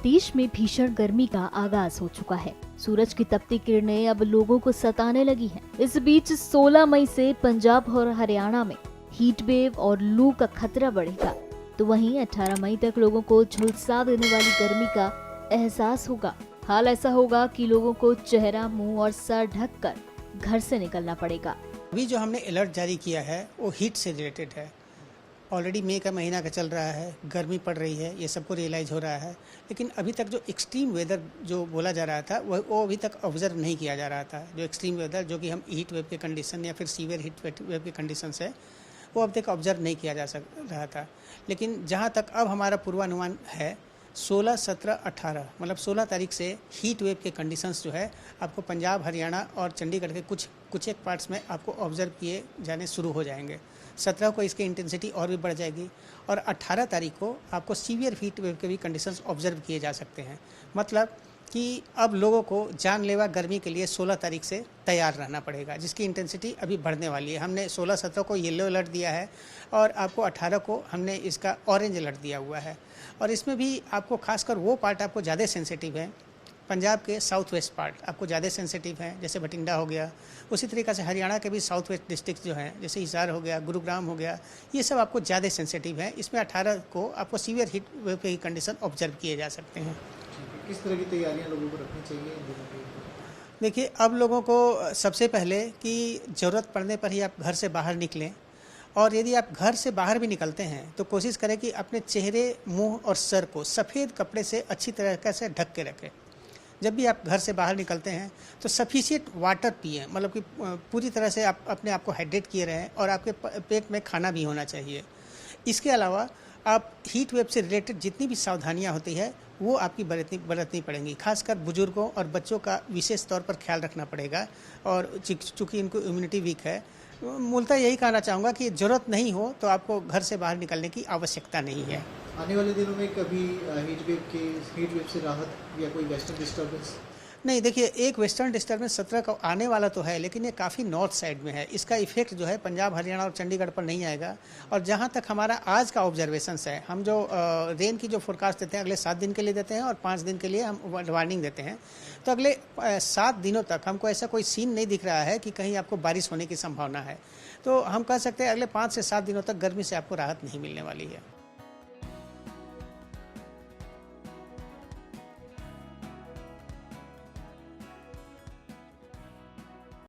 देश में भीषण गर्मी का आगाज हो चुका है। सूरज की तपती किरणें अब लोगों को सताने लगी हैं। इस बीच 16 मई से पंजाब और हरियाणा में हीट वेव और लू का खतरा बढ़ेगा, तो वहीं 18 मई तक लोगों को झुलसा देने वाली गर्मी का एहसास होगा। हाल ऐसा होगा कि लोगों को चेहरा, मुंह और सर ढककर घर से निकलना पड़ेगा। अभी जो हमने अलर्ट जारी किया है वो हीट से रिलेटेड है। ऑलरेडी मई का महीना का चल रहा है, गर्मी पड़ रही है, ये सबको रियलाइज हो रहा है, लेकिन अभी तक जो एक्सट्रीम वेदर जो बोला जा रहा था वो अभी तक ऑब्जर्व नहीं किया जा रहा था। जो एक्सट्रीम वेदर जो कि हम हीट वेव के कंडीशन या फिर सीवियर हीट वेव के कंडीशन है वो अब तक ऑब्जर्व नहीं किया जा रहा था। लेकिन जहाँ तक अब हमारा पूर्वानुमान है 16, 17, 18 मतलब 16 तारीख से हीट वेव के कंडीशंस जो है आपको पंजाब, हरियाणा और चंडीगढ़ के कुछ एक पार्ट्स में आपको ऑब्जर्व किए जाने शुरू हो जाएंगे। 17 को इसकी इंटेंसिटी और भी बढ़ जाएगी और 18 तारीख को आपको सीवियर हीट वेव के भी कंडीशंस ऑब्जर्व किए जा सकते हैं। मतलब कि अब लोगों को जानलेवा गर्मी के लिए 16 तारीख से तैयार रहना पड़ेगा, जिसकी इंटेंसिटी अभी बढ़ने वाली है। हमने 16, 17 को येलो अलर्ट दिया है और आपको 18 को हमने इसका ऑरेंज अलर्ट दिया हुआ है। और इसमें भी आपको खासकर वो पार्ट आपको ज़्यादा सेंसिटिव है, पंजाब के साउथ वेस्ट पार्ट आपको ज़्यादा सेंसिटिव है, जैसे बठिंडा हो गया। उसी तरीक़े से हरियाणा के भी साउथ वेस्ट डिस्ट्रिक्ट जो हैं, जैसे हिसार हो गया, गुरुग्राम हो गया, ये सब आपको ज़्यादा सेंसिटिव है। इसमें 18 को आपको सीवियर हीट वेव की कंडीशन ऑब्जर्व किए जा सकते हैं। किस तरह की तैयारियां लोगों को रखनी चाहिए? देखिए, अब लोगों को सबसे पहले कि ज़रूरत पड़ने पर ही आप घर से बाहर निकलें, और यदि आप घर से बाहर भी निकलते हैं तो कोशिश करें कि अपने चेहरे, मुंह और सर को सफ़ेद कपड़े से अच्छी तरीके से ढक के रखें। जब भी आप घर से बाहर निकलते हैं तो सफिशिएंट वाटर पिएं, मतलब कि पूरी तरह से आप अपने आप को हाइड्रेट किए रहें और आपके पेट में खाना भी होना चाहिए। इसके अलावा आप हीट वेव से रिलेटेड जितनी भी सावधानियां होती है वो आपकी बरतनी पड़ेंगी। खासकर बुजुर्गों और बच्चों का विशेष तौर पर ख्याल रखना पड़ेगा। और चूँकि इनको इम्यूनिटी वीक है, मूलतः यही कहना चाहूँगा कि ज़रूरत नहीं हो तो आपको घर से बाहर निकलने की आवश्यकता नहीं है। आने वाले दिनों में कभी हीट वेव से राहत या कोई वेस्टर्न डिस्टर्बेंस? नहीं, देखिए, एक वेस्टर्न डिस्टर्बेंस 17 का आने वाला तो है, लेकिन ये काफ़ी नॉर्थ साइड में है। इसका इफेक्ट जो है पंजाब, हरियाणा और चंडीगढ़ पर नहीं आएगा। और जहाँ तक हमारा आज का ऑब्जर्वेशंस है, हम जो रेन की जो फोरकास्ट देते हैं अगले 7 दिन के लिए देते हैं और 5 दिन के लिए हम वार्निंग देते हैं। तो अगले 7 दिनों तक हमको ऐसा कोई सीन नहीं दिख रहा है कि कहीं आपको बारिश होने की संभावना है। तो हम कह सकते हैं अगले 5 से 7 दिनों तक गर्मी से आपको राहत नहीं मिलने वाली है।